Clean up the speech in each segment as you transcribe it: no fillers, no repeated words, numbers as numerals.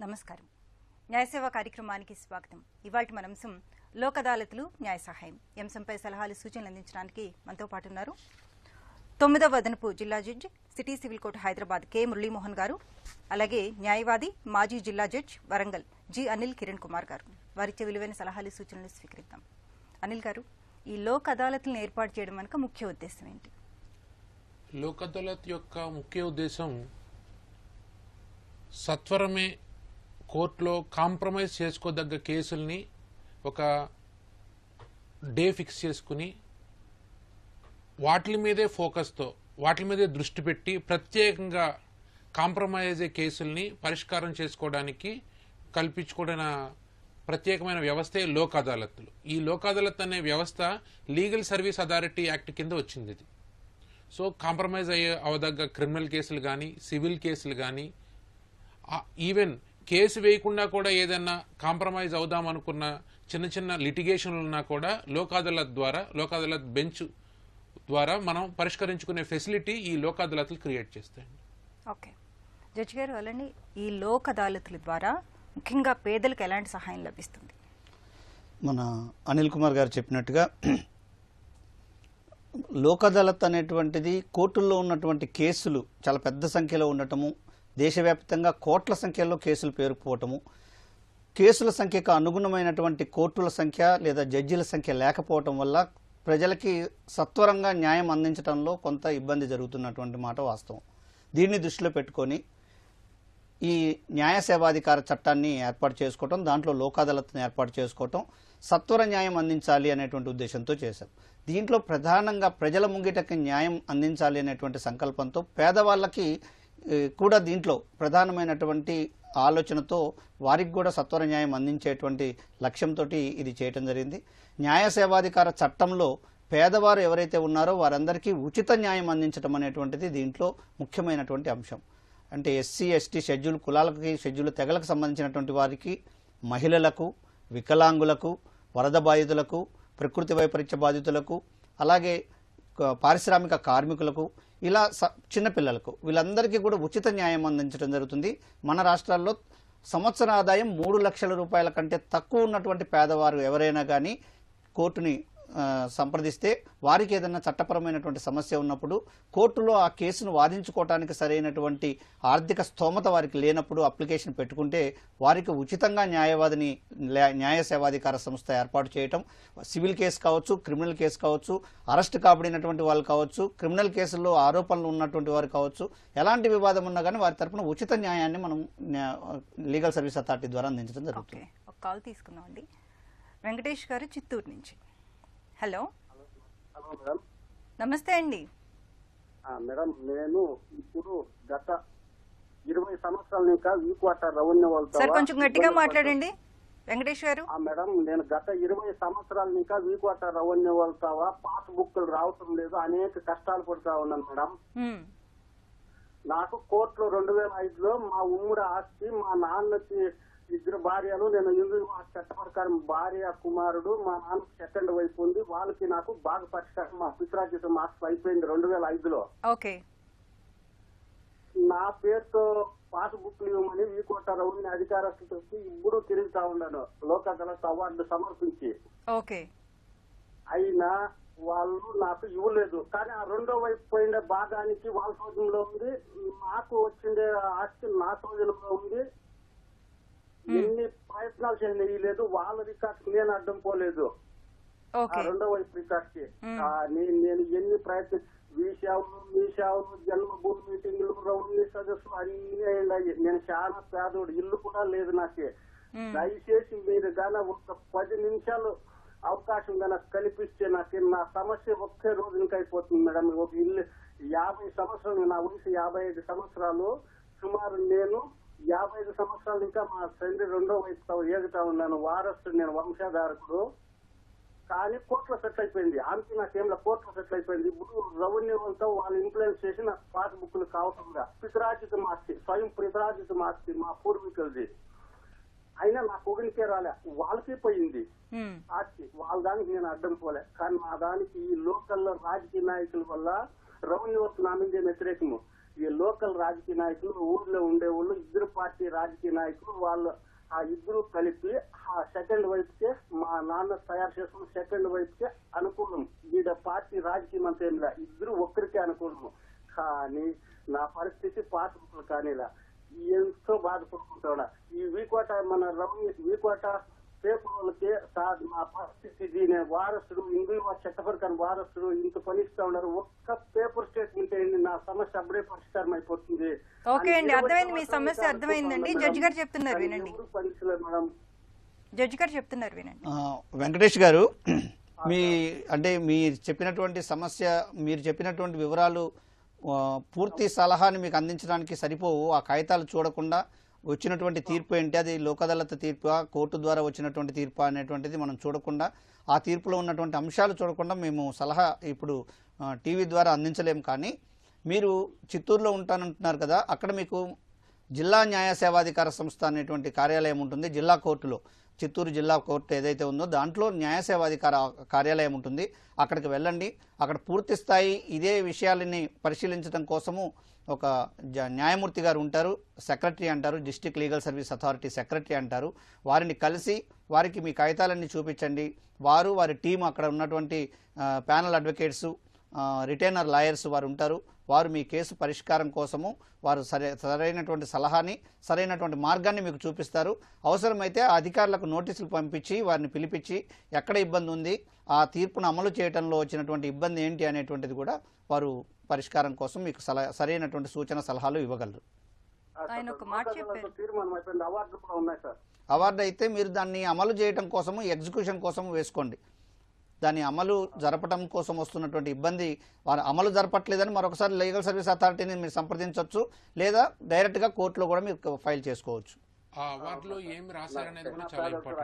నమస్కారం. న్యాయసేవ కార్యక్రమానికి స్వాగతం. ఇవాల్టి మన అంశం లోక్ అదాలత్లు న్యాయ సహాయం. ఈ అంశంపై సలహాలు సూచనలు అందించడానికి మనతో పాటు ఉన్నారు 9వ అదనపు జిల్లా judge city civil court Hyderabad K Muralimohan గారు, అలాగే న్యాయవాది మాజీ జిల్లా జడ్జి వరంగల్ జి అనిల్ కిరణ్ కుమార్ గారు. వారిచ్చే విలువైన సలహాలు సూచనలు స్వీకరిద్దాం. అనిల్ గారు, ఈ లోక్ అదాలత్లను ఏర్పాటు చేయడం వెనుక ముఖ్య ఉద్దేశం ఏంటి? లోక్ అదాలత్ యొక్క ముఖ్య ఉద్దేశం సత్వరమే కోర్టులో కాంప్రమైజ్ చేసుకోదగ్గ కేసుల్ని ఒక డే ఫిక్స్ చేసుకుని వాటి మీదే ఫోకస్తో వాటి మీదే దృష్టి పెట్టి ప్రత్యేకంగా కాంప్రమైజ్ అయ్యే కేసుల్ని పరిష్కారం చేసుకోవడానికి కల్పించుకోవడం ప్రత్యేకమైన వ్యవస్థే లోక్ అదాలత్లు. ఈ లోక్ అదాలత్ అనే వ్యవస్థ లీగల్ సర్వీస్ అథారిటీ యాక్ట్ కింద వచ్చింది. ఇది సో కాంప్రమైజ్ అయ్యే అవదగ్గ క్రిమినల్ కేసులు కానీ సివిల్ కేసులు కానీ ఈవెన్ కేసు వేయకుండా కూడా ఏదన్నా కాంప్రమైజ్ అవుదాం అనుకున్న చిన్న చిన్న లిటిగేషన్లు ఉన్నా కూడా లోక్ అదాలత్ బెంచ్ ద్వారా మనం పరిష్కరించుకునే ఫెసిలిటీ ఈ లోక్ అదాలత్లు క్రియేట్ చేస్తాయండి. ఓకే జడ్జి గారు, అలానే ఈ లోక్ అదాలత్ల ద్వారా ముఖ్యంగా పేదలకు ఎలాంటి సహాయం లభిస్తుంది? మన అనిల్ కుమార్ గారు చెప్పినట్టుగా లోక్ అదాలత్ అనేటువంటిది కోర్టుల్లో ఉన్నటువంటి కేసులు చాలా పెద్ద సంఖ్యలో ఉండటము, దేశవ్యాప్తంగా కోట్ల సంఖ్యలో కేసులు పేరుకుపోవటము, కేసుల సంఖ్యకు అనుగుణమైనటువంటి కోర్టుల సంఖ్య లేదా జడ్జీల సంఖ్య లేకపోవటం వల్ల ప్రజలకి సత్వరంగా న్యాయం అందించడంలో కొంత ఇబ్బంది జరుగుతున్నటువంటి మాట వాస్తవం. దీన్ని దృష్టిలో పెట్టుకొని ఈ న్యాయ సేవాధికార చట్టాన్ని ఏర్పాటు చేసుకోవటం, దాంట్లో లోక్ అదాలత్ని ఏర్పాటు చేసుకోవటం, సత్వర న్యాయం అందించాలి అనేటువంటి ఉద్దేశంతో చేశారు. దీంట్లో ప్రధానంగా ప్రజల ముంగిటకి న్యాయం అందించాలి అనేటువంటి సంకల్పంతో పేదవాళ్ళకి కూడా దీంట్లో ప్రధానమైనటువంటి ఆలోచనతో వారికి కూడా సత్వర న్యాయం అందించేటువంటి లక్ష్యంతో ఇది చేయటం జరిగింది. న్యాయ సేవాధికార చట్టంలో పేదవారు ఎవరైతే ఉన్నారో వారందరికీ ఉచిత న్యాయం అందించడం అనేటువంటిది దీంట్లో ముఖ్యమైనటువంటి అంశం. అంటే ఎస్సీ ఎస్టీ షెడ్యూల్ కులాలకి షెడ్యూల్ తెగలకు సంబంధించినటువంటి వారికి, మహిళలకు, వికలాంగులకు, వరద బాధితులకు, ప్రకృతి వైపరీత్య బాధితులకు, అలాగే పారిశ్రామిక కార్మికులకు, ఇలా చిన్నపిల్లలకు వీళ్ళందరికీ కూడా ఉచిత న్యాయం అందించడం జరుగుతుంది. మన రాష్ట్రాల్లో సంవత్సర ఆదాయం 3 లక్షల రూపాయల కంటే తక్కువ ఉన్నటువంటి పేదవారు ఎవరైనా కానీ కోర్టుని సంప్రదిస్తే వారికి ఏదైనా చట్టపరమైనటువంటి సమస్య ఉన్నప్పుడు కోర్టులో ఆ కేసును వాదించుకోవడానికి సరైనటువంటి ఆర్థిక స్తోమత వారికి లేనప్పుడు అప్లికేషన్ పెట్టుకుంటే వారికి ఉచితంగా న్యాయవాదిని న్యాయ సేవాధికార సంస్థ ఏర్పాటు చేయటం, సివిల్ కేసు కావచ్చు, క్రిమినల్ కేసు కావచ్చు, అరెస్ట్ కాబడినటువంటి వాళ్ళు కావచ్చు, క్రిమినల్ కేసుల్లో ఆరోపణలు ఉన్నటువంటి వారు కావచ్చు, ఎలాంటి వివాదం ఉన్నా కానీ వారి తరఫున ఉచిత న్యాయాన్ని మనం లీగల్ సర్వీస్ అథారిటీ ద్వారా అందించడం జరుగుతుంది. ఒక కాల్ తీసుకుందామండి. వెంకటేష్ గారు చిత్తూరు నుంచి. Hello madam. నమస్తే అండి. మేడం, నేను ఇప్పుడు గత 20 సంవత్సరాల ఇంకా ఈ క్వార్టర్ రెవెన్యూ సార్ కొంచెం గట్టిగా మాట్లాడండి వెంకటేష్ గారు. మేడం, నేను గత 20 సంవత్సరాల ఇంకా ఈ క్వార్టర్ రెవెన్యూ వెళ్తావా, పాస్ బుక్లు రావటం లేదు, అనేక కష్టాలు పడుతా ఉన్నాను మేడం. నాకు కోర్టులో 2005లో మా ఉమ్మడి ఆస్తి, మా నాన్నకి 2 భార్యలు, నేను హిందూ చట్ట ప్రకారం భార్య కుమారుడు, మా నాన్నకు సెకండ్ వైపు ఉంది, వాళ్ళకి నాకు బాగా పరిష్కారం మా పిత్రాజిత మాస్టర్ అయిపోయింది 2005లో. ఓకే, నా పేరుతో పాస్ బుక్ ఇవ్వమని ఈ కోట రెవెన్యూ అధికారులతో ఇప్పుడు తిరుగుతా ఉన్నాను లోక్ అదాలత్ అవార్డు సమర్పించి. ఓకే, అయినా వాళ్ళు నాకు ఇవ్వలేదు. కానీ ఆ రెండో వైపు పోయిన భాగానికి వాళ్ళ సోదంలో ఉంది, నాకు వచ్చిండే ఆస్తి నా సోదంలో ఉంది. ఎన్ని ప్రయత్నాలు చేయలేదు, వాళ్ళ రికార్డ్స్ నేను అడ్డం పోలేదు. రెండో వైపు రికార్డ్ కి నేను ఎన్ని ప్రయత్నం, మీ సేవలు జన్మభూమి మీటింగ్లు, రెవెన్యూ సదస్సులు అన్ని అయ్యాయి. నేను చాలా పేదోడు, ఇల్లు కూడా లేదు నాకే. దయచేసి మీరు గాన ఒక 10 నిమిషాలు అవకాశం కనుక కల్పిస్తే నాకు నా సమస్య ఒకే రోజునికి అయిపోతుంది మేడం. ఒక ఇల్లు 50 సంవత్సరాలు, నా వయసు 55 సంవత్సరాలు సుమారు. నేను 55 సంవత్సరాలు ఇంకా మా తండ్రి రెండో వయసుతో ఏగుతా ఉన్నాను. వారసుడు, నేను వంశధారకుడు. కానీ కోర్టులో సెటిల్ అయిపోయింది. ఆమెకి నాకేంలో కోర్టులో సెటిల్ అయిపోయింది. ఇప్పుడు రెవెన్యూ అంతా వాళ్ళు ఇన్ఫ్లుయెన్స్ చేసి నాకు పాస్ బుక్లు కావటంగా పితరాజితం ఆస్తి, స్వయం పితరాజితం ఆస్తి మా పూర్వీకులది. అయినా నాకు ఒకరికే రాలే, వాళ్ళకే పోయింది ఆస్తి. వాళ్ళ దానికి నేను అడ్డం పోలే. కానీ మా దానికి ఈ లోకల్లో రాజకీయ నాయకుల వల్ల రెవెన్యూ నా మీద వ్యతిరేకము. ఈ లోకల్ రాజకీయ నాయకులు, ఊర్లో ఉండేవాళ్ళు, ఇద్దరు పార్టీ రాజకీయ నాయకులు, వాళ్ళు ఆ ఇద్దరు కలిపి ఆ సెకండ్ వైఫ్ కే, మా నాన్న తయారు చేసుకున్న సెకండ్ వైఫ్ కే అనుకూలం. ఈడ పార్టీ రాజకీయం అంతా ఏం లే, ఇద్దరు ఒక్కరికే అనుకూలము. కానీ నా పరిస్థితి పాత్రలు కానీలా ఎంతో బాధపడుకుంటా. ఈ వీకోట మన వీకోట పేపర్ వాళ్ళకి సార్ మా పరిస్థితి దీని వారసుడు ఇంగ్లీష్ చట్టపరికాని వారసుడు ఇంత పనిస్తా ఉన్నారు, ఒక్క పేపర్ స్టేట్మెంట్ అయింది నా సమస్య అప్పుడే పరిష్కారం అయిపోతుంది. ఓకే అండి, అర్థమైంది, మీ సమస్య అర్థమైందండి. జడ్జి గారు చెప్తున్నారు వినండి. మేడం జడ్జి గారు చెప్తున్నారు వినండి. వెంకటేష్ గారు, మీరు చెప్పినటువంటి సమస్య, మీరు చెప్పినటువంటి వివరాలు పూర్తి సలహాని మీకు అందించడానికి సరిపోవు. ఆ కాగితాలు చూడకుండా వచ్చినటువంటి తీర్పు ఏంటి, అది లోక్ అదాలత్ తీర్పు, కోర్టు ద్వారా వచ్చినటువంటి తీర్పు అనేటువంటిది మనం చూడకుండా, ఆ తీర్పులో ఉన్నటువంటి అంశాలు చూడకుండా మేము సలహా ఇప్పుడు టీవీ ద్వారా అందించలేము. కానీ మీరు చిత్తూరులో ఉంటానంటున్నారు కదా, అక్కడ మీకు జిల్లా న్యాయ సేవాధికార సంస్థ అనేటువంటి కార్యాలయం ఉంటుంది. జిల్లా కోర్టులో, చిత్తూరు జిల్లా కోర్టు ఏదైతే ఉందో దాంట్లో న్యాయ సేవాధికార కార్యాలయం ఉంటుంది. అక్కడికి వెళ్ళండి. అక్కడ పూర్తి స్థాయి ఇదే విషయాలని పరిశీలించడం కోసము ఒక న్యాయమూర్తి గారు ఉంటారు, సెక్రటరీ అంటారు, district legal service authority secretary అంటారు. వారిని కలిసి వారికి మీ కాగితాలన్నీ చూపించండి. వారి టీం, అక్కడ ఉన్నటువంటి ప్యానల్ అడ్వకేట్స్, రిటైనర్ లాయర్స్ వారు ఉంటారు. వారు మీ కేసు పరిష్కారం కోసము వారు సరైనటువంటి సలహాని, సరైనటువంటి మార్గాన్ని మీకు చూపిస్తారు. అవసరమైతే ఆ అధికారులకు నోటీసులు పంపించి వారిని పిలిపించి ఎక్కడ ఇబ్బంది ఉంది, ఆ తీర్పును అమలు చేయడంలో వచ్చినటువంటి ఇబ్బంది ఏంటి అనేటువంటిది కూడా వారు పరిష్కారం కోసం మీకు సరైనటువంటి సూచన సలహాలు ఇవ్వగలరు. అవార్డు అయితే మీరు దాన్ని అమలు చేయడం కోసము, ఎగ్జిక్యూషన్ కోసం వేసుకోండి. దాన్ని అమలు జరపడం కోసం వస్తున్నటువంటి ఇబ్బంది, వారు అమలు జరపట్లేదని మరొకసారి లీగల్ సర్వీస్ అథారిటీని మీరు సంప్రదించవచ్చు, లేదా డైరెక్ట్గా కోర్టులో కూడా మీరు ఫైల్ చేసుకోవచ్చు.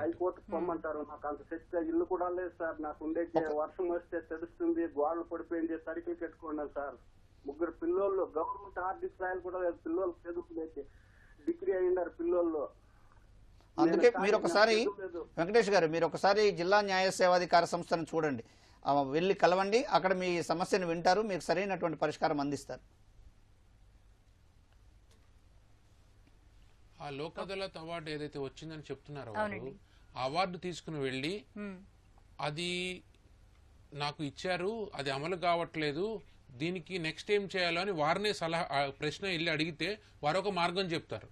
హైకోర్టుకు పొమ్మంటారు. నాకు అంత శక్తి ఇల్లు కూడా లేదు సార్. నాకు ఉండే వర్షం వస్తే తెలుస్తుంది, గోడలు పడిపోయింది, సరికిలు కట్టుకున్నాను సార్. 3 పిల్లోళ్ళు, గవర్నమెంట్ ఆర్థిక రాయలు కూడా లేదు, పిల్లలు చదువుకునేది డిగ్రీ అయ్యిండారు పిల్లోళ్ళు. అందుకే మీరు ఒకసారి వెంకటేష్ గారు, మీరు ఒకసారి జిల్లా న్యాయ సేవాధికార సంస్థను చూడండి, వెళ్ళి కలవండి. అక్కడ మీ సమస్యను వింటారు, మీకు సరైనటువంటి పరిష్కారం అందిస్తారు. ఆ లోక్ అదాలత్ అవార్డు ఏదైతే వచ్చిందని చెప్తున్నారో ఆ అవార్డు తీసుకుని వెళ్ళి అది నాకు ఇచ్చారు, అది అమలు కావట్లేదు, దీనికి నెక్స్ట్ ఏం చేయాలో అని వారినే ప్రశ్న వెళ్ళి అడిగితే వారు ఒక మార్గం చెప్తారు.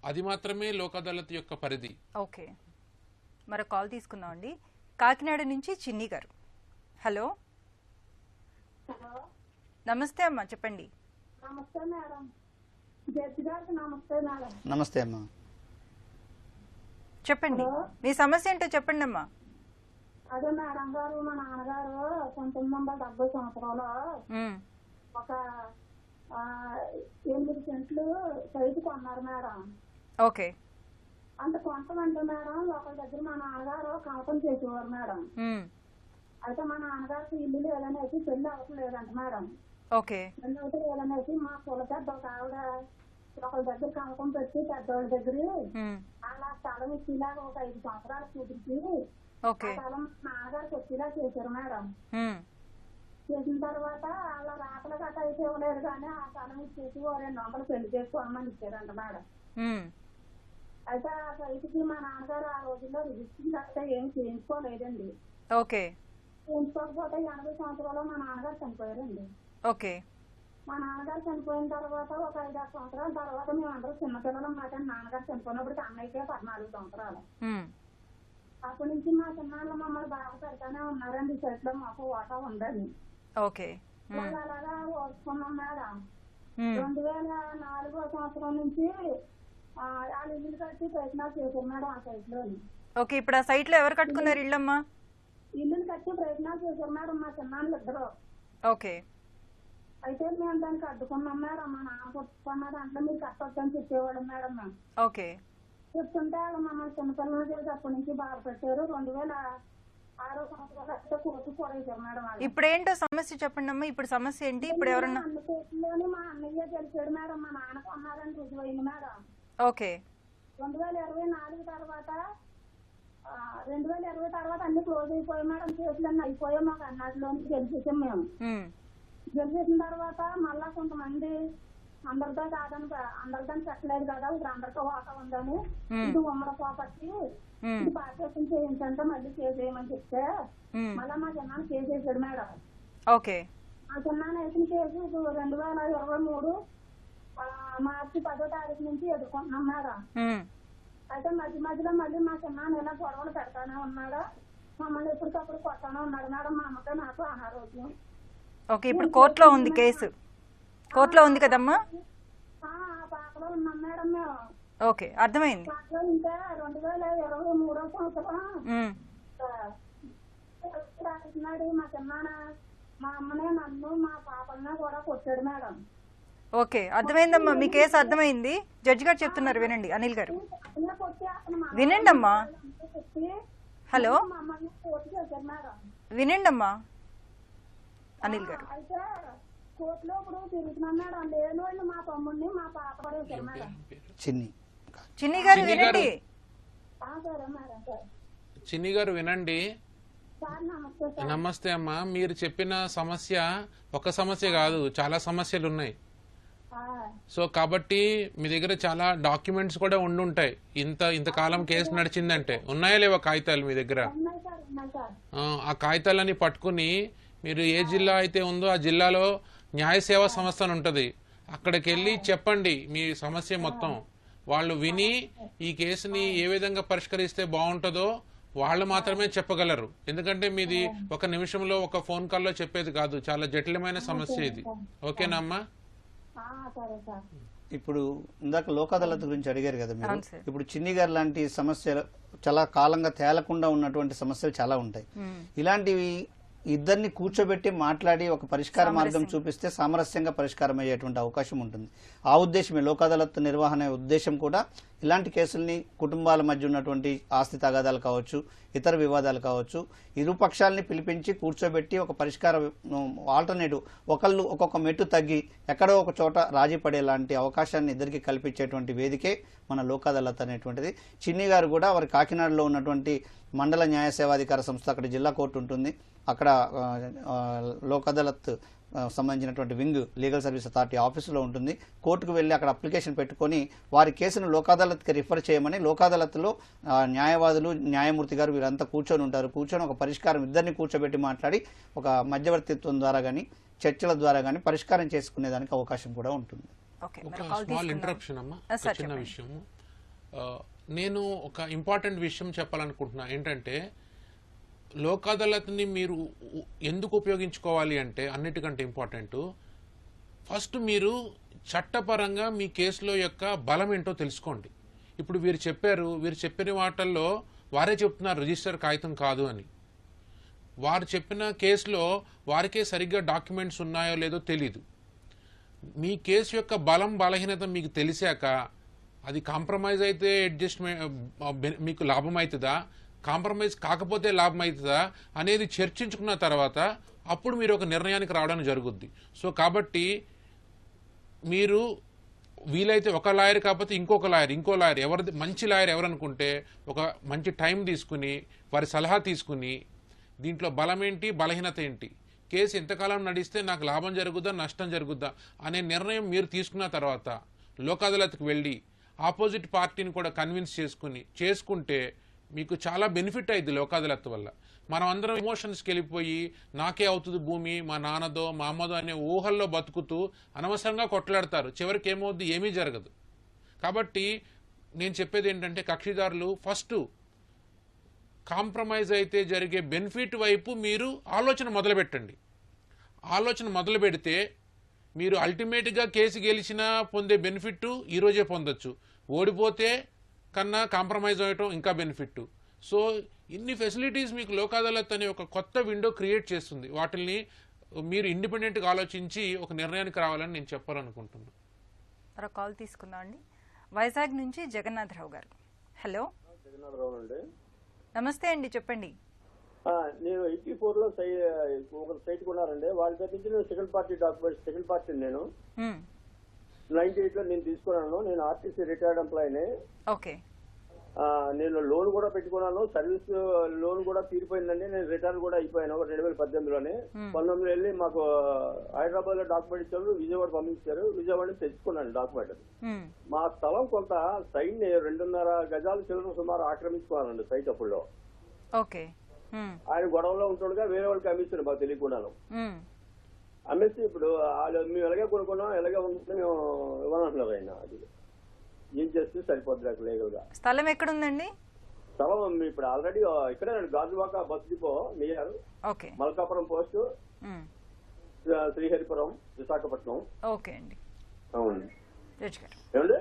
అది మాత్రమే లోక్ అదాలత్ యొక్క పరిధి. ఓకే, మరో కాల్ తీసుకుందాం అండి. కాకినాడ నుంచి చిన్ని గారు. హలో, నమస్తే అమ్మా, చెప్పండి. నమస్తే మేడం. జడ్జి గారికి నమస్తే మేడం. నమస్తే అమ్మా, చెప్పండి, మీ సమస్య ఏంటో చెప్పండి అమ్మా. అదే మేడం గారు, మా నాన్నగారు 1970 సంవత్సరంలో ఒక 8 సెంట్లు సైజు కొన్నారు మేడం. ఓకే, అంత కొంతమంది మేడం ఒకరి దగ్గర మా నాన్నగారు కమతం చేసేవారు మేడం. అయితే మా నాన్నగారికి ఇల్లు లేదనేసి పెళ్లి అవ్వట్లేదంట మేడం. ఓకే, పెళ్లి అవుతుంది లేదనేసి మా కుల పెద్ద ఒక ఆవిడ ఒకరి దగ్గర కమతం పెట్టి పెద్దవాళ్ళ దగ్గర అలా స్థలం ఇచ్చేలాగా ఒక 5 సంవత్సరాలు కుదిరికి స్థలం నాన్నగారికి వచ్చేలా చేశారు మేడం. చేసిన తర్వాత అలా రాతలు గట్ట అయితే ఇవ్వలేదు, కానీ ఆ స్థలం ఇచ్చేసి 200 పెళ్లి చేసుకోమని ఇచ్చారంట మేడం. అయితే ఆ సైజుకి మా నాన్నగారు ఆ రోజుల్లో రిజిస్ట్రింగ్ గట్ట ఏం చేయించుకోలేదండి. ఓకే, చేయించుకోకపోతే 80 సంవత్సరాలు మా నాన్నగారు చనిపోయారండి. ఓకే, మా నాన్నగారు చనిపోయిన తర్వాత ఒక 5-6 సంవత్సరాల తర్వాత మేము అందరూ చిన్నపిల్లలు మాట. నాన్నగారు చనిపోయినప్పటికి అన్నయ్యకే 14 సంవత్సరాలు. అప్పటి నుంచి మా చిన్నాళ్ళు మమ్మల్ని బాగా పెడతానే ఉన్నారండి. చెట్లో మాకు ఓటా ఉందండి. ఓకే, అలాగా ఓడుకున్నాం మేడం. 2004 సంవత్సరం నుంచి వాళ్ళు ఇల్లు కట్టి ప్రయత్నాలు చేశారు మేడం ఆ సైట్ లోని. ఓకే, ఇప్పుడు ఆ సైట్ లో ఎవరు కట్టుకున్నారు ఇల్లమ్మా? ఇల్లుని కట్టి ప్రయత్నాలు చేశారు మేడం మా చిన్నాళ్ళు ఇద్దరు. ఓకే, అయితే మేము దానికి అడ్డుకున్నాం మేడం. మా నాన్న కొట్టుకున్న దాంట్లో మీరు కట్టొచ్చు అని చెప్పేవాళ్ళం మేడం మేము. ఓకే, చెప్తుంటే వాళ్ళు మమ్మల్ని చిన్నపిల్లలు చేసి అప్పటి నుంచి బాధ పెట్టారు. 2006 సంవత్సరాలు అయితే కోర్టు కొడేశారు మేడం. ఇప్పుడు ఏంటో సమస్య చెప్పండి అమ్మా. ఇప్పుడు సమస్య ఏంటి? ఇప్పుడు ఎవరన్నా అన్ని కేసులోని మా అన్నయ్య గెలిచాడు మేడం. మా నాన్న కొన్నారని రుజువైంది మేడం. ఓకే, 2024 తర్వాత 2020 తర్వాత అన్ని క్లోజ్ అయిపోయాయి మేడం. కేసులన్నీ అయిపోయాయి. మాకు అన్నాటిలోని గెలిచేసాం మేము. గెలిచేసిన తర్వాత మళ్ళా కొంతమంది అందరితో కాదని అందరితో పెట్టలేదు కదా, ఇప్పుడు అందరితో వాటా ఉందని ఇది ఉమ్మడి ప్రాపర్టీ ఇది పార్టీ చేయించంటే మళ్ళీ చేసేయమని చెప్తే మళ్ళా మా చిన్నాన్ని కేసు వేసాడు మేడం. ఓకే. మా చిన్నాన్ని వేసిన కేసు 2023 మార్చి 10వ తారీఖు నుంచి ఎదుర్కొంటున్నాం మేడం. అయితే మధ్యలో మళ్ళీ మా చిన్నాన్ని ఇలా గొడవలు పెడతానే ఉన్నాడు, మమ్మల్ని ఎప్పటికప్పుడు కొట్టానే ఉన్నాడు మేడం. మా అమ్మతో నాకు అనారోగ్యం. ఓకే, ఇప్పుడు కోర్టులో ఉంది కేసు, కోర్టులో ఉంది కదమ్మా? పాకలో ఉన్నాం మేడం మేము. ఓకే, అర్థమైంది. పాకలో ఇంకా 2023వ సంవత్సరం రాస్తున్నాడు మా చిన్నాన్న. మా అమ్మనే నన్ను మా పాపలనే కూడా కొట్టాడు మేడం. ఓకే, అర్థమైందమ్మా, మీ కేసు అర్థమైంది. జడ్జి గారు చెప్తున్నారు, వినండి. అనిల్ గారు వినండి అమ్మా. హలో, వినండి అమ్మా. అనిల్ గారు అయితే కోర్టులో ఇప్పుడు తిరుగుతున్నాం మేడం. లేని వాళ్ళు మా తమ్ముడిని మా పాప కూడా వేశారు మేడం. చిన్ని గారు వినండి. సరే మేడం. సరే చిన్ని గారు వినండి. సార్ నమస్తే సార్. నమస్తే అమ్మా. మీరు చెప్పిన సమస్య ఒక సమస్య కాదు, చాలా సమస్యలు ఉన్నాయి. సో కాబట్టి మీ దగ్గర చాలా డాక్యుమెంట్స్ కూడా ఉండుంటాయి. ఇంతకాలం కేసు నడిచిందంటే ఉన్నాయా లేవా కాగితాలు మీ దగ్గర? ఉన్నాయి సార్, ఉన్నాయి సార్. ఆ కాగితాలని పట్టుకుని మీరు ఏ జిల్లా అయితే ఉందో ఆ జిల్లాలో న్యాయ సేవా సంస్థ అని ఉంటుంది, అక్కడికి వెళ్ళి చెప్పండి మీ సమస్య మొత్తం. వాళ్ళు విని ఈ కేసుని ఏ విధంగా పరిష్కరిస్తే బాగుంటుందో వాళ్ళు మాత్రమే చెప్పగలరు. ఎందుకంటే మీది ఒక నిమిషంలో ఒక ఫోన్ కాల్లో చెప్పేది కాదు, చాలా జటిలమైన సమస్య ఇది. ఓకేనా అమ్మా? సరే సార్. ఇప్పుడు ఇందాక లోక్ అదాలత్ గురించి అడిగారు కదా మీరు. ఇప్పుడు చిన్ని గారు లాంటి సమస్యలు చాలా కాలంగా తేలకుండా ఉన్నటువంటి సమస్యలు చాలా ఉంటాయి. ఇలాంటివి ఇద్దరిని కూర్చోబెట్టి మాట్లాడి ఒక పరిష్కార మార్గం చూపిస్తే సామరస్యంగా పరిష్కారం అయ్యేటువంటి అవకాశం ఉంటుంది. ఆ ఉద్దేశమే లోక్ అదాలత్ నిర్వహణ ఉద్దేశం కూడా. ఇలాంటి కేసుల్ని కుటుంబాల మధ్య ఉన్నటువంటి ఆస్తి తగాదాలు కావచ్చు, ఇతర వివాదాలు కావచ్చు, ఇరు పక్షాలని పిలిపించి కూర్చోబెట్టి ఒక పరిష్కార ఆల్టర్నేటివ్, ఒకళ్ళు ఒక్కొక్క మెట్టు తగ్గి ఎక్కడో ఒక చోట రాజీ పడేలాంటి అవకాశాన్ని ఇద్దరికి కల్పించేటువంటి వేదికే మన లోక్ అదాలత్ అనేటువంటిది. చిన్ని గారు కూడా వారి కాకినాడలో ఉన్నటువంటి మండల న్యాయ సేవాధికార సంస్థ, అక్కడ జిల్లా కోర్టు ఉంటుంది, అక్కడ లోక్ అదాలత్ సంబంధించినటువంటి వింగ్ లీగల్ సర్వీస్ అథారిటీ ఆఫీసులో ఉంటుంది. కోర్టుకు వెళ్ళి అక్కడ అప్లికేషన్ పెట్టుకొని వారి కేసును లోక్ అదాలత్కి రిఫర్ చేయమని లోక్ అదాలత్లో న్యాయవాదులు, న్యాయమూర్తి గారు వీరంతా కూర్చొని ఉంటారు. కూర్చొని ఒక పరిష్కారం ఇద్దరిని కూర్చోబెట్టి మాట్లాడి ఒక మధ్యవర్తిత్వం ద్వారా కానీ చర్చల ద్వారా కానీ పరిష్కారం చేసుకునేదానికి అవకాశం కూడా ఉంటుంది. స్మాల్ ఇంటరప్షన్ అమ్మా, చిన్న విషయం. నేను ఒక ఇంపార్టెంట్ విషయం చెప్పాలనుకుంటున్నా. ఏంటంటే లోక్ అదాలత్ని మీరు ఎందుకు ఉపయోగించుకోవాలి అంటే, అన్నిటికంటే ఇంపార్టెంట్, ఫస్ట్ మీరు చట్టపరంగా మీ కేసులో యొక్క బలం ఏంటో తెలుసుకోండి. ఇప్పుడు వీరు చెప్పారు, వీరు చెప్పిన వాటిల్లో వారే చెప్తున్నారు రిజిస్టర్ కాగితం కాదు అని. వారు చెప్పిన కేసులో వారికే సరిగ్గా డాక్యుమెంట్స్ ఉన్నాయో లేదో తెలీదు. మీ కేసు యొక్క బలం బలహీనత మీకు తెలిసాక అది కాంప్రమైజ్ అయితే అడ్జస్ట్మెంట్ మీకు లాభం అవుతుందా, కాంప్రమైజ్ కాకపోతే లాభం అవుతుందా అనేది చర్చించుకున్న తర్వాత అప్పుడు మీరు ఒక నిర్ణయానికి రావడానికి జరుగుద్ది. సో కాబట్టి మీరు వీలైతే ఒక లాయర్ కాకపోతే ఇంకో లాయర్ ఎవరిది మంచి లాయర్ ఎవరనుకుంటే ఒక మంచి టైం తీసుకుని వారి సలహా తీసుకుని దీంట్లో బలం ఏంటి, బలహీనత ఏంటి, కేసు ఎంతకాలం నడిస్తే నాకు లాభం జరుగుద్దా, నష్టం జరుగుద్దా అనే నిర్ణయం మీరు తీసుకున్న తర్వాత లోక్ అదాలత్కి వెళ్ళి ఆపోజిట్ పార్టీని కూడా కన్విన్స్ చేసుకుంటే మీకు చాలా బెనిఫిట్ అయింది లోక్ అదాలత్ వల్ల. మనం అందరం ఎమోషన్స్కి వెళ్ళిపోయి నాకే అవుతుంది భూమి, మా నాన్నదో మా అమ్మదో అనే ఊహల్లో బతుకుతూ అనవసరంగా కొట్లాడతారు. చివరికి ఏమవుద్ది, ఏమీ జరగదు. కాబట్టి నేను చెప్పేది ఏంటంటే కక్షిదారులు ఫస్ట్ కాంప్రమైజ్ అయితే జరిగే బెనిఫిట్ వైపు మీరు ఆలోచన మొదలుపెట్టండి. ఆలోచన మొదలు పెడితే మీరు అల్టిమేట్గా కేసు గెలిచినా పొందే బెనిఫిట్ ఈరోజే పొందొచ్చు, ఓడిపోతే కన్నా కాంప్రమైజ్ అవ్వటం ఇంకా బెనిఫిట్. సో ఇన్ని ఫెసిలిటీస్ మీకు లోక్ అదాలత్ అనే ఒక కొత్త విండో క్రియేట్ చేస్తుంది. వాటిని మీరు ఇండిపెండెంట్గా ఆలోచించి ఒక నిర్ణయానికి రావాలని నేను చెప్పాలనుకుంటున్నాను. మరో కాల్ తీసుకుందాం అండి. వైజాగ్ నుంచి జగన్నాథరావు గారు. హలో. జగన్నాథరావు అండి. నమస్తే అండి, చెప్పండి. నేను 84లో ఒక సైట్ కొన్నారండి. వాళ్ళ దగ్గర నుంచి నేను సెకండ్ పార్టీ నేను 98లో నేను తీసుకున్నాను. నేను ఆర్టీసీ రిటైర్డ్ ఎంప్లాయీని. ఓకే. నేను లోన్ కూడా పెట్టుకున్నాను, సర్వీస్ లోన్ కూడా తీరిపోయిందండి. నేను రిటర్న్ కూడా అయిపోయాను 2018లోనే. 19 వెళ్ళి మాకు హైదరాబాద్ లో డాక్యుమెంట్ ఇచ్చారు, విజయవాడ పంపించారు. విజయవాడ నుంచి తెచ్చుకున్నాను డాక్యుమెంట్. మా స్థలం కొంత సైడ్ 2.5 గజాలు చిల్లర సుమారు ఆక్రమించుకున్నానండి సైట్ అప్పుడులో. ఆయన గొడవలో ఉంటుండగా వేరే వాళ్ళకి అమ్మిస్తారు మాకు తెలియకుండాను. అమ్మేసి ఇప్పుడు మేము ఎలాగే కొనుక్కున్నాం, ఎలాగే ఉంటుంది, మేము ఇవ్వనంటున్నారు ఆయన. అది ఏం చేస్తే సరిపోద్ది లీగల్ గా. స్థలం ఎక్కడుందండి? స్థలం ఇప్పుడు ఆల్రెడీ ఇక్కడే Gajuwaka bus depot near Malkapuram post, Sriharipuram, Visakhapatnam. Okay అండి. అవును ఏమండి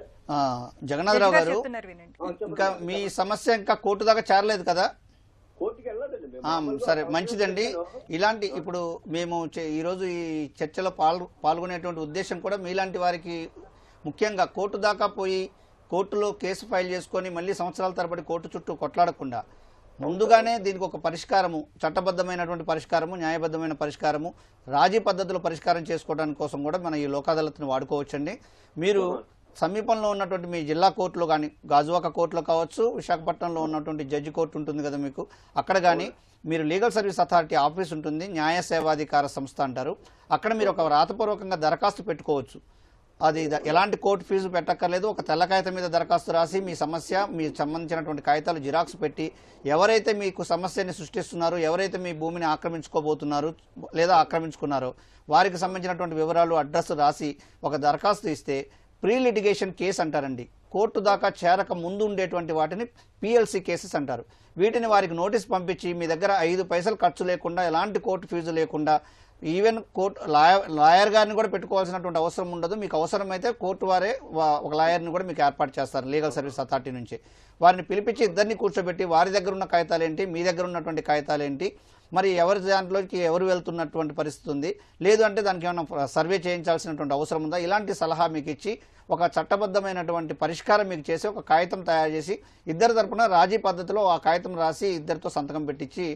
జగన్నాథరావు గారు, ఇంకా మీ సమస్య ఇంకా కోర్టు దాకా చేరలేదు కదా? కోర్టుకి వెళ్ళదండి. సరే, మంచిదండి. ఇలాంటి ఇప్పుడు మేము ఈరోజు ఈ చర్చలో పాల్గొనేటువంటి ఉద్దేశం కూడా మీలాంటి వారికి ముఖ్యంగా కోర్టు దాకా పోయి కోర్టులో కేసు ఫైల్ చేసుకొని మళ్ళీ సంవత్సరాల తరబడి కోర్టు చుట్టూ కొట్లాడకుండా ముందుగానే దీనికి ఒక పరిష్కారము, చట్టబద్ధమైనటువంటి పరిష్కారము, న్యాయబద్ధమైన పరిష్కారము, రాజీ పద్ధతిలో పరిష్కారం చేసుకోవడానికి కోసం కూడా మనం ఈ లోక్ అదాలత్ని వాడుకోవచ్చండి. మీరు సమీపంలో ఉన్నటువంటి మీ జిల్లా కోర్టులో కానీ, గాజువాక కోర్టులో కావచ్చు, విశాఖపట్నంలో ఉన్నటువంటి జడ్జి కోర్టు ఉంటుంది కదా మీకు, అక్కడ కానీ మీరు లీగల్ సర్వీస్ అథారిటీ ఆఫీస్ ఉంటుంది, న్యాయ సేవాధికార సంస్థ అంటారు. అక్కడ మీరు ఒక రాతపూర్వకంగా దరఖాస్తు పెట్టుకోవచ్చు. అది ఎలాంటి కోర్టు ఫీజు పెట్టక్కర్లేదు. ఒక తెల్ల కాగితం మీద దరఖాస్తు రాసి మీ సమస్య, మీకు సంబంధించినటువంటి కాగితాలు జిరాక్స్ పెట్టి, ఎవరైతే మీకు సమస్యని సృష్టిస్తున్నారో, ఎవరైతే మీ భూమిని ఆక్రమించుకోబోతున్నారు లేదా ఆక్రమించుకున్నారో వారికి సంబంధించినటువంటి వివరాలు, అడ్రస్ రాసి ఒక దరఖాస్తు ఇస్తే ప్రీ లిటిగేషన్ కేసు అంటారండి. కోర్టు దాకా చేరక ముందు ఉండేటువంటి వాటిని పిఎల్సి కేసెస్ అంటారు. వీటిని వారికి నోటీస్ పంపించి మీ దగ్గర 5 పైసలు ఖర్చు లేకుండా, ఎలాంటి కోర్టు ఫీజు లేకుండా, ఈవెన్ కోర్టు లాయర్ గారిని కూడా పెట్టుకోవాల్సినటువంటి అవసరం ఉండదు. మీకు అవసరమైతే కోర్టు వారే ఒక లాయర్ని కూడా మీకు ఏర్పాటు చేస్తారు లీగల్ సర్వీస్ అథారిటీ నుంచి. వారిని పిలిపించి ఇద్దరిని కూర్చోబెట్టి వారి దగ్గర ఉన్న కాగితాలు ఏంటి, మీ దగ్గర ఉన్నటువంటి కాగితాలు ఏంటి, మరి ఎవరి దాంట్లోకి ఎవరు వెళ్తున్నటువంటి పరిస్థితి ఉంది, లేదు అంటే దానికి ఏమైనా సర్వే చేయించాల్సినటువంటి అవసరం ఉందా, ఇలాంటి సలహా మీకు ఇచ్చి ఒక చట్టబద్ధమైనటువంటి పరిష్కారం మీకు చేసి ఒక కాగితం తయారు చేసి ఇద్దరి తరపున రాజీ పద్ధతిలో ఆ కాగితం రాసి ఇద్దరితో సంతకం పెట్టించి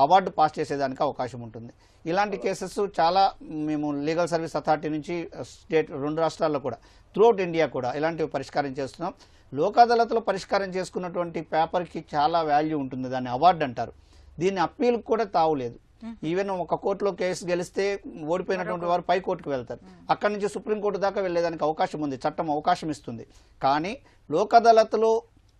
అవార్డు పాస్ చేసేదానికి అవకాశం ఉంటుంది. ఇలాంటి కేసెస్ చాలా మేము లీగల్ సర్వీస్ అథారిటీ నుంచి స్టేట్ 2 రాష్ట్రాల్లో కూడా, త్రూఅవుట్ ఇండియా కూడా ఇలాంటివి పరిష్కారం చేస్తున్నాం. లోక్ అదాలత్లో పరిష్కారం చేసుకున్నటువంటి పేపర్కి చాలా వాల్యూ ఉంటుంది, దాన్ని అవార్డు అంటారు. దీన్ని అప్పీల్ కూడా తావులేదు. ఈవెన్ ఒక కోర్టులో కేసు గెలిస్తే ఓడిపోయినటువంటి వారు పై కోర్టుకు వెళ్తారు, అక్కడి నుంచి సుప్రీంకోర్టు దాకా వెళ్లేదానికి అవకాశం ఉంది, చట్టం అవకాశం ఇస్తుంది. కానీ లోక్ అదాలత్లో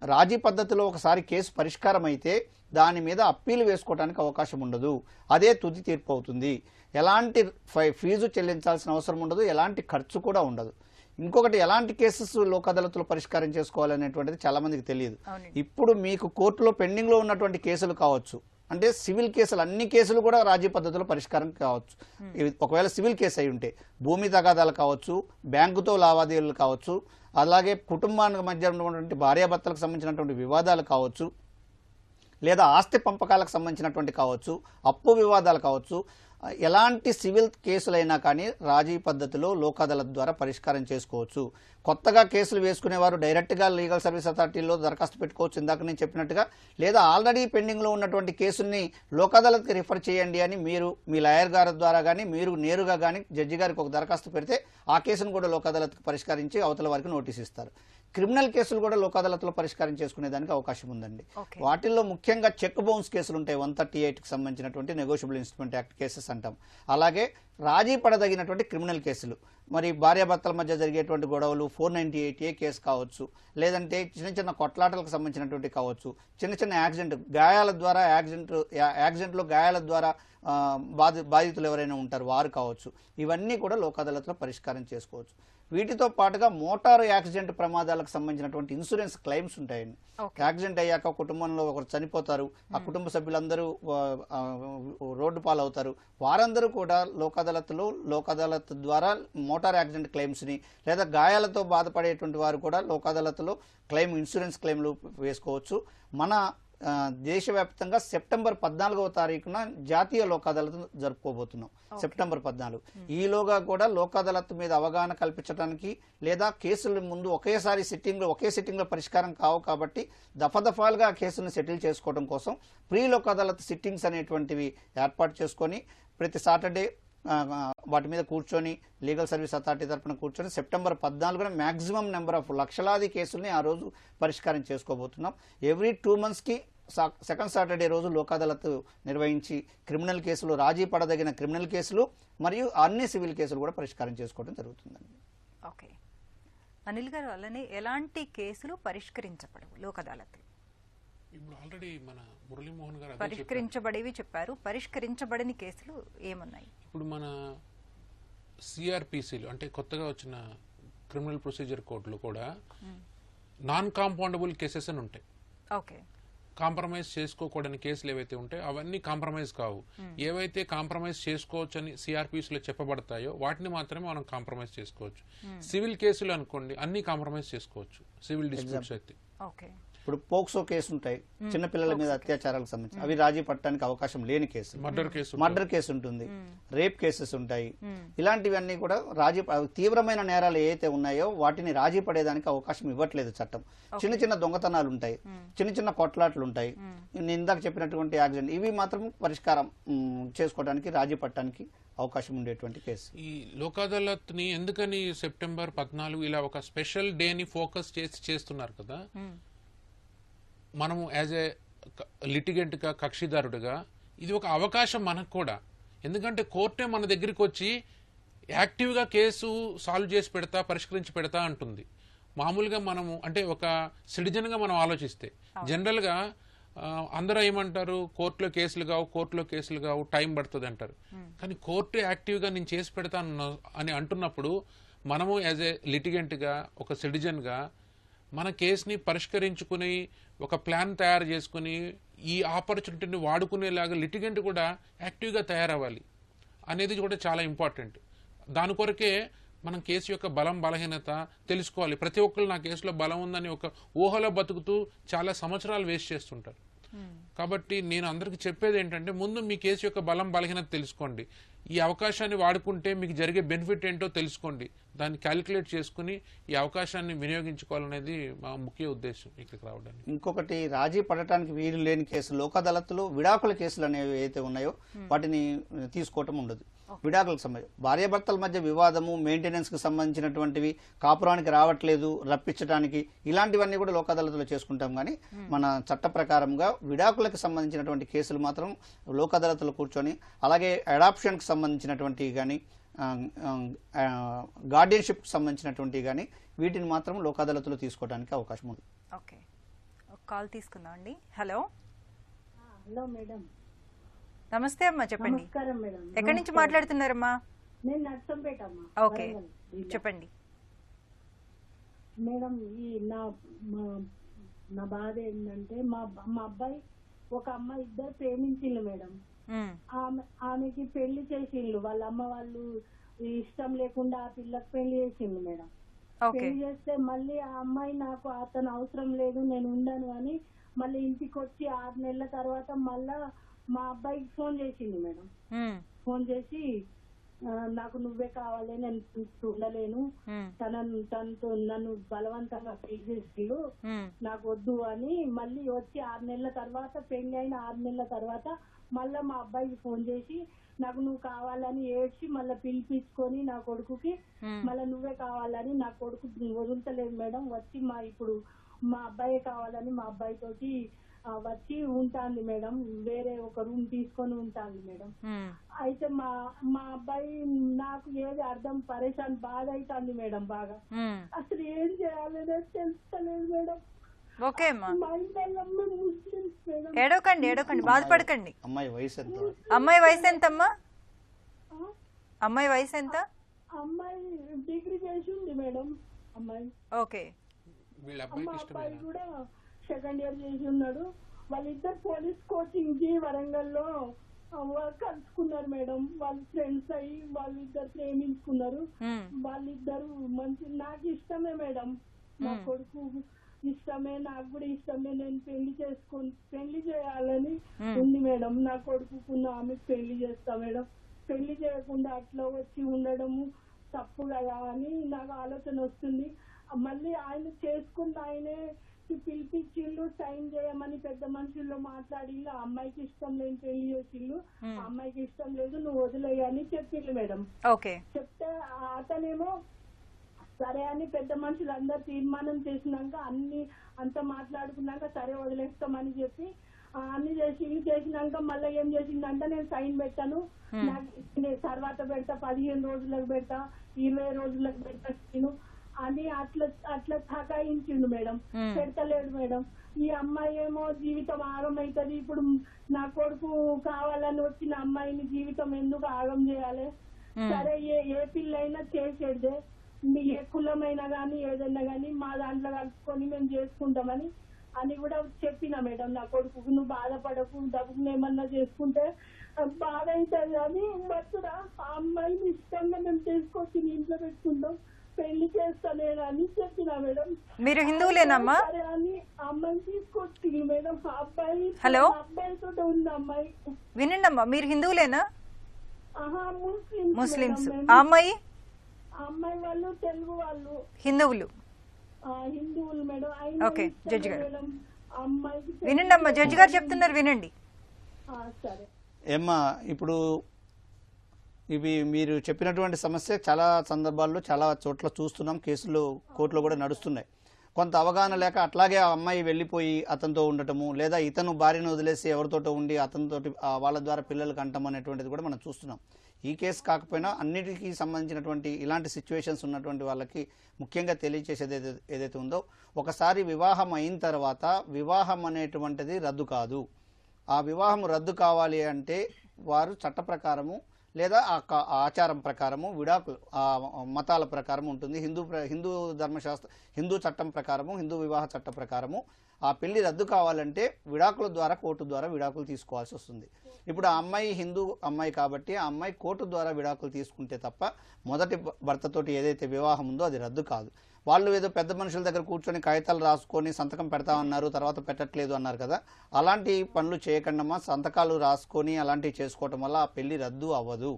రాజీ పద్ధతిలో ఒకసారి కేసు పరిష్కారం అయితే దాని మీద అప్పీల్ వేసుకోవడానికి అవకాశం ఉండదు, అదే తుది తీర్పు అవుతుంది. ఎలాంటి ఫీజు చెల్లించాల్సిన అవసరం ఉండదు, ఎలాంటి ఖర్చు కూడా ఉండదు. ఇంకొకటి, ఎలాంటి కేసెస్ లోక్ అదాలత్లో పరిష్కారం చేసుకోవాలనేటువంటిది చాలా మందికి తెలియదు. ఇప్పుడు మీకు కోర్టులో పెండింగ్లో ఉన్నటువంటి కేసులు కావచ్చు, అంటే సివిల్ కేసులు, అన్ని కేసులు కూడా రాజీ పద్ధతిలో పరిష్కారం కావచ్చు. ఒకవేళ సివిల్ కేసు అయి ఉంటే భూమి తగాదాలు కావచ్చు, బ్యాంకుతో లావాదేవీలు కావచ్చు, అలాగే కుటుంబానికి మధ్య ఉన్నటువంటి భార్యాభర్తలకు సంబంధించినటువంటి వివాదాలు కావచ్చు, లేదా ఆస్తి పంపకాలకు సంబంధించినటువంటి కావచ్చు, అప్పు వివాదాలు కావచ్చు, ఎలాంటి సివిల్ కేసులైనా కానీ రాజీ పద్ధతిలో లోక్ అదాలత్ ద్వారా పరిష్కారం చేసుకోవచ్చు. కొత్తగా కేసులు వేసుకునేవారు డైరెక్ట్గా లీగల్ సర్వీస్ అథారిటీలో దరఖాస్తు పెట్టుకోవచ్చు ఇందాక నేను చెప్పినట్టుగా, లేదా ఆల్రెడీ పెండింగ్లో ఉన్నటువంటి కేసుల్ని లోక్ అదాలత్కి రిఫర్ చేయండి అని మీరు మీ లాయర్ గారి ద్వారా కానీ మీరు నేరుగా కానీ జడ్జి గారికి ఒక దరఖాస్తు పెడితే ఆ కేసును కూడా లోక్ అదాలత్కి పరిష్కరించి అవతల వారికి నోటీస్ ఇస్తారు. క్రిమినల్ కేసులు కూడా లోక్ అదాలత్లో పరిష్కారం చేసుకునేదానికి అవకాశం ఉందండి. వాటిల్లో ముఖ్యంగా చెక్ బౌన్స్ కేసులు ఉంటాయి, 138కి సంబంధించినటువంటి నెగోషియబుల్ ఇన్స్ట్రుమెంట్ యాక్ట్ కేసెస్ అంటాం. అలాగే రాజీ పడదగినటువంటి క్రిమినల్ కేసులు, మరి భార్యాభర్తల మధ్య జరిగేటువంటి గొడవలు 498A కేసు కావచ్చు, లేదంటే చిన్న చిన్న కొట్లాటలకు సంబంధించినటువంటి కావచ్చు, చిన్న చిన్న యాక్సిడెంట్ గాయాల ద్వారా యాక్సిడెంట్లో గాయాల ద్వారా బాధితులు ఎవరైనా ఉంటారు వారు కావచ్చు, ఇవన్నీ కూడా లోక్ అదాలత్లో పరిష్కారం చేసుకోవచ్చు. వీటితో పాటుగా మోటారు యాక్సిడెంట్ ప్రమాదాలకు సంబంధించినటువంటి ఇన్సూరెన్స్ క్లెయిమ్స్ ఉంటాయండి. యాక్సిడెంట్ అయ్యాక కుటుంబంలో ఒకరు చనిపోతారు, ఆ కుటుంబ సభ్యులందరూ రోడ్డు పాలవుతారు, వారందరూ కూడా లోక్ అదాలత్ ద్వారా మోటార్ యాక్సిడెంట్ క్లెయిమ్స్ని, లేదా గాయాలతో బాధపడేటువంటి వారు కూడా లోక్ అదాలత్లో ఇన్సూరెన్స్ క్లెయిమ్లు వేసుకోవచ్చు. మన దేశవ్యాప్తంగా సెప్టెంబర్ 14వ తారీఖున జాతీయ లోక్ అదాలత్ జరుపుకోబోతున్నాం. సెప్టెంబర్ 14. ఈలోగా కూడా లోక్ అదాలత్ మీద అవగాహన కల్పించడానికి, లేదా కేసుల ముందు ఒకే సిట్టింగ్లో పరిష్కారం కావు కాబట్టి దఫాలుగా కేసులను సెటిల్ చేసుకోవడం కోసం ప్రీ లోక్ అదాలత్ సిట్టింగ్స్ అనేటువంటివి ఏర్పాటు చేసుకొని ప్రతి సాటర్డే వాటి మీద కూర్చొని లీగల్ సర్వీస్ అథారిటీ తరఫున కూర్చొని సెప్టెంబర్ 14న మ్యాక్సిమం నెంబర్ ఆఫ్ లక్షలాది కేసుల్ని ఆ రోజు పరిష్కారం చేసుకోబోతున్నాం. ఎవ్రీ 2 monthsకి సెకండ్ సాటర్డే రోజు లోక్ అదాలత్ నిర్వహించి క్రిమినల్ కేసులు, రాజీ పడదగిన క్రిమినల్ కేసులు మరియు అన్ని సివిల్ కేసులు కూడా పరిష్కారం చేసుకోవడం జరుగుతుందండి. ఓకే అనిల్ గారు, అలానే ఎలాంటి కేసులు పరిష్కరించబడవు లోక్ అదాలత్? ఇప్పుడు ఆల్రెడీ మన మురళీమోహన్ గారు పరిష్కరించబడేవి చెప్పారు, పరిష్కరించబడని కేసులు ఏమున్నాయి? ఇప్పుడు మన సిఆర్పిసిలు అంటే కొత్తగా వచ్చిన క్రిమినల్ ప్రొసీజర్ కోడ్లు కూడా నాన్ కాంపౌండబుల్ కేసెస్ అని ఉంటాయి. ఓకే, కాంప్రమైజ్ చేసుకోకూడని కేసులు ఏవైతే ఉంటాయో అవన్నీ కాంప్రమైజ్ కావు. ఏవైతే కాంప్రమైజ్ చేసుకోవచ్చు అని సిఆర్పిసిలో చెప్పబడతాయో వాటిని మాత్రమే మనం కాంప్రమైజ్ చేసుకోవచ్చు. సివిల్ కేసులు అనుకోండి అన్ని కాంప్రమైజ్ చేసుకోవచ్చు సివిల్ డిస్ప్యూట్స్ అయితే. ఓకే, ఇప్పుడు పోక్సో కేసు ఉంటాయి, చిన్నపిల్లల మీద అత్యాచారాలకు సంబంధించి, అవి రాజీ పట్టడానికి అవకాశం లేని కేసు. మర్డర్ కేసు ఉంటుంది, రేప్ కేసెస్ ఉంటాయి. ఇలాంటివన్నీ కూడా రాజీ తీవ్రమైన నేరాలు ఏవైతే ఉన్నాయో వాటిని రాజీ పడేదానికి అవకాశం ఇవ్వట్లేదు చట్టం. చిన్న చిన్న దొంగతనాలు ఉంటాయి, చిన్న చిన్న కొట్లాట్లు ఉంటాయి, నేను ఇందాక చెప్పినటువంటి యాక్సిడెంట్, ఇవి మాత్రం పరిష్కారం చేసుకోవడానికి రాజీ పట్టడానికి అవకాశం ఉండేటువంటి కేసు. ఈ లోక్ అదాలత్ ని ఎందుకని సెప్టెంబర్ 14 ఇలా ఒక స్పెషల్ డే ని ఫోకస్ చేసి చేస్తున్నారు కదా, మనము యాజ్ ఏ లిటిగెంట్గా, కక్షిదారుడిగా ఇది ఒక అవకాశం మనకు కూడా. ఎందుకంటే కోర్టే మన దగ్గరికి వచ్చి యాక్టివ్గా కేసు సాల్వ్ చేసి పెడతా, పరిష్కరించి పెడతా అంటుంది. మామూలుగా మనము అంటే ఒక సిటిజన్గా మనం ఆలోచిస్తే జనరల్గా అందరూ ఏమంటారు, కోర్టులో కేసులు కావు టైం పడుతుంది అంటారు. కానీ కోర్టు యాక్టివ్గా నేను చేసి పెడతాను అని అంటున్నప్పుడు మనము యాజ్ ఏ లిటిగెంట్గా, ఒక సిటిజన్గా మన కేసుని పరిష్కరించుకుని ఒక ప్లాన్ తయారు చేసుకుని ఈ ఆపర్చునిటీని వాడుకునేలాగా లిటిగెంట్ కూడా యాక్టివ్గా తయారవ్వాలి అనేది కూడా చాలా ఇంపార్టెంట్. దాని కొరకే మనం కేసు యొక్క బలం, బలహీనత తెలుసుకోవాలి. ప్రతి ఒక్కరు నా కేసులో బలం ఉందని ఒక ఊహలో బతుకుతూ చాలా సంవత్సరాలు వేస్ట్ చేస్తుంటారు. కాబట్టి నేను అందరికీ చెప్పేది ఏంటంటే, ముందు మీ కేసు యొక్క బలం, బలహీనత తెలుసుకోండి. ఈ అవకాశాన్ని వాడుకుంటే మీకు జరిగే బెనిఫిట్ ఏంటో తెలుసుకోండి. దాన్ని క్యాలిక్యులేట్ చేసుకుని ఈ అవకాశాన్ని వినియోగించుకోవాలనేది మా ముఖ్య ఉద్దేశం ఇక్కడికి రావడానికి. ఇంకొకటి, రాజీ పడటానికి వీలు లేని కేసులు లోక్ అదాలత్లో విడాకుల కేసులు అనేవి ఏవైతే ఉన్నాయో వాటిని తీసుకోవటం ఉండదు. విడాకులకు సంబంధించి భార్యాభర్తల మధ్య వివాదము, మెయింటెనెన్స్ కి సంబంధించినటువంటివి, కాపురానికి రావట్లేదు రప్పించడానికి, ఇలాంటివన్నీ కూడా లోక్ అదాలత్లో చేసుకుంటాం. కానీ మన చట్ట ప్రకారంగా విడాకులకు సంబంధించినటువంటి కేసులు మాత్రం లోక్ అదాలత్లో కూర్చొని, అలాగే అడాప్షన్ కి సంబంధించినటువంటి కానీ, గార్డియన్షిప్ సంబంధించినటువంటి కానీ వీటిని మాత్రం లోక్ అదాలత్లో తీసుకోవడానికి అవకాశం ఉంది. ఓకే, కాల్ తీసుకుందాం అండి. హలో. Hello madam. నమస్తే అమ్మా, చెప్పండి. నమస్కారం మేడం. ఎక్కడి నుంచి మాట్లాడుతున్నారమ్మా? నేను నర్సంపేట అమ్మా. ఓకే, చెప్పండి మేడం. ఈ నా బాధ ఏంటంటే మా అబ్బాయి ఒక అమ్మాయి, ఇద్దరు ప్రేమించిండ్రు మేడం. ఆమెకి పెళ్లి చేసిండ్రు, వాళ్ళ అమ్మ వాళ్ళు ఇష్టం లేకుండా ఆ పిల్లకి పెళ్లి చేసిండ్రు మేడం. పెళ్లి చేస్తే మళ్ళీ ఆ అమ్మాయి నాకు అతను అవసరం లేదు, నేను ఉండను అని మళ్ళీ ఇంటికి వచ్చి 6 నెలల తర్వాత మళ్ళా మా అబ్బాయికి ఫోన్ చేసింది మేడం. ఫోన్ చేసి నాకు నువ్వే కావాలి, నేను ఉండలేను, తనతో నన్ను బలవంతంగా పెళ్లి చేసిండు, నాకు వద్దు అని మళ్ళీ వచ్చి 6 నెలల తర్వాత, పెళ్లి అయిన 6 నెలల తర్వాత మళ్ళా మా అబ్బాయికి ఫోన్ చేసి నాకు నువ్వు కావాలని ఏడ్చి మళ్ళీ పిలిపించుకొని నా కొడుకుకి మళ్ళీ నువ్వే కావాలని, నా కొడుకు వదులుతలేదు మేడం. వచ్చి ఇప్పుడు మా అబ్బాయి కావాలని మా అబ్బాయి తోటి వచ్చి ఉంటాంది మేడం. వేరే ఒక రూమ్ తీసుకొని ఉంటాంది మేడం. అయితే మా అబ్బాయి నాకు ఏది అర్థం, పరేషాన్ బాధ అవుతుంది మేడం. బాగా అసలు ఏం చేయాలనే తెలుస్తలేదు మేడం. ఓకే అమ్మా, ముస్లిమ్స్ మేడం. ఏడవకండి, బాధపడకండి. అమ్మాయి వయసు ఎంత? అమ్మాయి వయసు ఎంతమ్మా? అమ్మాయి వయసు ఎంత? అమ్మాయి డిగ్రీ చేసి ఉంది మేడం. అమ్మాయి ఓకే. అబ్బాయి కూడా సెకండ్ ఇయర్ చేసి ఉన్నాడు. వాళ్ళిద్దరు పోలీస్ కోచింగ్ కి వరంగల్లో కలుసుకున్నారు మేడం. వాళ్ళు ఫ్రెండ్స్ అయ్యి వాళ్ళిద్దరు ప్రేమించుకున్నారు. వాళ్ళిద్దరు మంచి, నాకు ఇష్టమే మేడం, నా కొడుకు ఇష్టమే, నాకు కూడా ఇష్టమే. నేను పెళ్లి చేయాలని ఉంది మేడం. నా కొడుకు ఆమెకు పెళ్లి చేస్తా మేడం. పెళ్లి చేయకుండా అట్లా వచ్చి ఉండడము తప్పు కదా అని నాకు ఆలోచన వస్తుంది. మళ్ళీ ఆయన చేసుకున్న ఆయనే పిలిపించిండు, సైన్ చేయమని పెద్ద మనుషుల్లో మాట్లాడి ఆ అమ్మాయికి ఇష్టం లేని పెళ్లి చేసిళ్ళు, ఆ అమ్మాయికి ఇష్టం లేదు నువ్వు వదిలేయని చెప్పిండు మేడం. చెప్తే అతనేమో సరే అని పెద్ద మనుషులు అందరు తీర్మానం చేసినాక అంతా మాట్లాడుకున్నాక సరే వదిలేస్తామని చెప్పి అన్ని చేసినాక మళ్ళీ ఏం చేసిందంటే నేను సైన్ పెట్టాను, నాకు తర్వాత పెడతా, 15 రోజులకు పెడతా, 20 రోజులకు పెడతా నేను అని అట్లా సకాయించిండు మేడం. పెడతలేడు మేడం. ఈ అమ్మాయి ఏమో జీవితం ఆగమైతుంది. ఇప్పుడు నా కొడుకు కావాలని వచ్చిన అమ్మాయిని జీవితం ఎందుకు ఆగం చేయాలి? సరే ఏ పిల్లైనా చేసేదే, ఏ కులమైనా గానీ ఏదైనా గానీ మా దాంట్లో కలుపుకొని మేము చేసుకుంటామని అని కూడా చెప్పిన మేడం. నా కొడుకు నువ్వు బాధపడకు, డబ్బును ఏమన్నా చేసుకుంటే బాధ అవుతుంది కానీ బతురా ఆ అమ్మాయిని ఇష్టంగా మేము చేసుకొచ్చి ఇంట్లో పెట్టుకుంటాం, పెళ్లి చేస్తానేనని చెప్పిన మేడం. మీరు హిందువులేనమ్మా? సరే అని అమ్మాయిని తీసుకొచ్చి మేడం. అబ్బాయి అబ్బాయితో ఉంది అమ్మాయి. వినండి అమ్మా, మీరు హిందువులేనా? ముస్లిమ్స్. అమ్మాయి వాళ్ళు తెలుగు వాళ్ళు, హిందువులు మేడం. ఓకే జడ్జి గారు అమ్మాయికి వినండి అమ్మా, జడ్జి గారు చెప్తున్నారు వినండి. సరే ఏమ్మా, ఇప్పుడు ఇవి మీరు చెప్పినటువంటి సమస్య చాలా సందర్భాల్లో చాలా చోట్ల చూస్తున్నాం, కేసులు కోర్టులో కూడా నడుస్తున్నాయి. కొంత అవగాహన లేక అట్లాగే ఆ అమ్మాయి వెళ్ళిపోయి అతనితో ఉండటము, లేదా ఇతను భార్యను వదిలేసి ఎవరితోటో ఉండి అతనితోటి వాళ్ళ ద్వారా పిల్లలకు అంటం అనేటువంటిది కూడా మనం చూస్తున్నాం. ఈ కేసు కాకపోయినా అన్నిటికీ సంబంధించినటువంటి ఇలాంటి సిచ్యువేషన్స్ ఉన్నటువంటి వాళ్ళకి ముఖ్యంగా తెలియచేసేది ఏదైతే ఉందో, ఒకసారి వివాహం అయిన తర్వాత వివాహం అనేటువంటిది రద్దు కాదు. ఆ వివాహం రద్దు కావాలి అంటే వారు చట్ట ప్రకారము లేదా ఆచారం ప్రకారము విడాకులు మతాల ప్రకారం ఉంటుంది. హిందూ ధర్మశాస్త్ర హిందూ చట్టం ప్రకారము, హిందూ వివాహ చట్టం ప్రకారము ఆ పెళ్లి రద్దు కావాలంటే విడాకుల ద్వారా, కోర్టు ద్వారా విడాకులు తీసుకోవాల్సి వస్తుంది. ఇప్పుడు ఆ అమ్మాయి హిందూ అమ్మాయి కాబట్టి ఆ అమ్మాయి కోర్టు ద్వారా విడాకులు తీసుకుంటే తప్ప మొదటి భర్తతోటి ఏదైతే వివాహం ఉందో అది రద్దు కాదు. వాళ్ళు ఏదో పెద్ద మనుషుల దగ్గర కూర్చొని కాగితాలు రాసుకొని సంతకం పెడతామన్నారు, తర్వాత పెట్టట్లేదు అన్నారు కదా, అలాంటి పనులు చేయకుండా సంతకాలు రాసుకొని అలాంటివి చేసుకోవటం వల్ల ఆ పెళ్లి రద్దు అవ్వదు.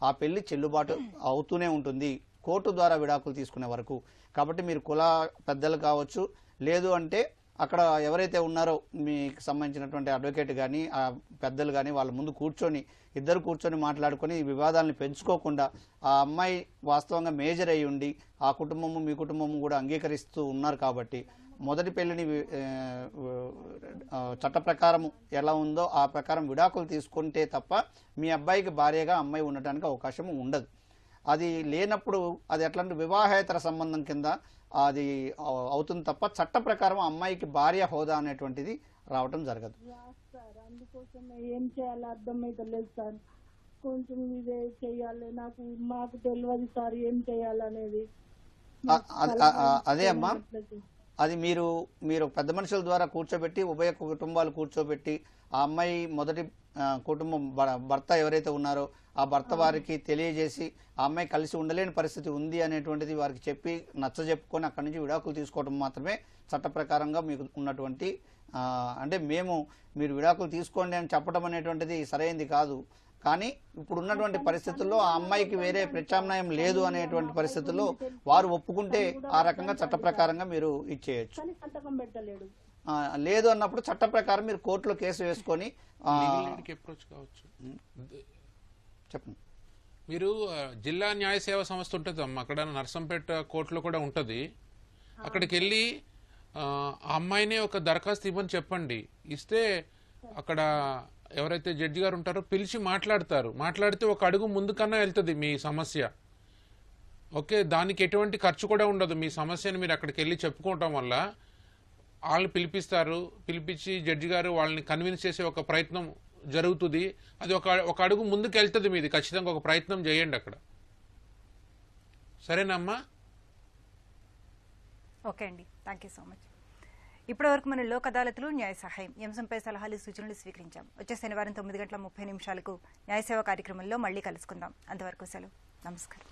ఆ పెళ్లి చెల్లుబాటు అవుతూనే ఉంటుంది కోర్టు ద్వారా విడాకులు తీసుకునే వరకు. కాబట్టి మీరు కుల పెద్దలు కావచ్చు, లేదు అంటే అక్కడ ఎవరైతే ఉన్నారో మీకు సంబంధించినటువంటి అడ్వకేట్ కానీ ఆ పెద్దలు కానీ వాళ్ళ ముందు కూర్చొని ఇద్దరు కూర్చొని మాట్లాడుకొని ఈ వివాదాలను పెంచుకోకుండా ఆ అమ్మాయి వాస్తవంగా మేజర్ అయి ఉండి ఆ కుటుంబము మీ కుటుంబము కూడా అంగీకరిస్తూ ఉన్నారు కాబట్టి మొదటి పెళ్లిని చట్ట ప్రకారము ఎలా ఉందో ఆ ప్రకారం విడాకులు తీసుకుంటే తప్ప మీ అబ్బాయికి భార్యగా అమ్మాయి ఉండటానికి అవకాశం ఉండదు. అది లేనప్పుడు అది ఎట్లాంటి వివాహేతర సంబంధం కింద అది అవుతుంది తప్ప చట్ట ప్రకారం అమ్మాయికి భార్య హోదా అనేటువంటిది రావటం జరగదు. అందుకోసం ఏం చేయాలో అర్థమైతలేదు సార్. కొంచెం ఇదే చెయ్యాలి, మాకు తెలియదు సార్ ఏం చేయాలనేది. అదే అమ్మా, అది మీరు పెద్ద మనుషుల ద్వారా కూర్చోబెట్టి ఉభయ కుటుంబాలు కూర్చోబెట్టి ఆ అమ్మాయి మొదటి కుటుంబం భర్త ఎవరైతే ఉన్నారో ఆ భర్త వారికి తెలియజేసి ఆ అమ్మాయి కలిసి ఉండలేని పరిస్థితి ఉంది అనేటువంటిది వారికి చెప్పి నచ్చజెప్పుకొని అక్కడి నుంచి విడాకులు తీసుకోవడం మాత్రమే చట్ట ప్రకారంగా మీకు ఉన్నటువంటి అంటే మీరు విడాకులు తీసుకోండి అని చెప్పడం అనేటువంటిది సరైనది కాదు. కానీ ఇప్పుడు ఉన్నటువంటి పరిస్థితుల్లో ఆ అమ్మాయికి వేరే ప్రత్యామ్నాయం లేదు అనేటువంటి పరిస్థితుల్లో వారు ఒప్పుకుంటే ఆ రకంగా చట్ట ప్రకారంగా మీరు ఇచ్చేయచ్చు. లేదు అన్నప్పుడు చట్ట ప్రకారం మీరు కోర్టులో కేసు వేసుకొని చెప్పండి. మీరు జిల్లా న్యాయ సేవా సంస్థ ఉంటుంది అమ్మ, అక్కడ నర్సంపేట కోర్టులో కూడా ఉంటుంది. అక్కడికి వెళ్ళి ఆ అమ్మాయినే ఒక దరఖాస్తు ఇవ్వని చెప్పండి. ఇస్తే అక్కడ ఎవరైతే జడ్జి గారు ఉంటారో పిలిచి మాట్లాడితే ఒక అడుగు ముందుకన్నా వెళ్తుంది మీ సమస్య. ఓకే, దానికి ఎటువంటి ఖర్చు కూడా ఉండదు. మీ సమస్యను మీరు అక్కడికి వెళ్ళి చెప్పుకోవటం వల్ల వాళ్ళు పిలిపించి జడ్జి గారు వాళ్ళని కన్విన్స్ చేసే ఒక ప్రయత్నం జరుగుతుంది. అది ఒక అడుగు ముందుకు వెళ్తుంది మీది. ఖచ్చితంగా ఒక ప్రయత్నం చేయండి అక్కడ. సరేనమ్మా? ఓకే అండి, థ్యాంక్ యూ సో మచ్. ఇప్పటివరకు మనం లోక్ అదాలతులు, న్యాయ సహాయం అంశంపై సలహాలు, సూచనలు స్వీకరించాం. వచ్చే శనివారం 9:30 న్యాయ సేవ కార్యక్రమంలో మళ్ళీ కలుసుకుందాం. అంతవరకు సెలవు. నమస్కారం.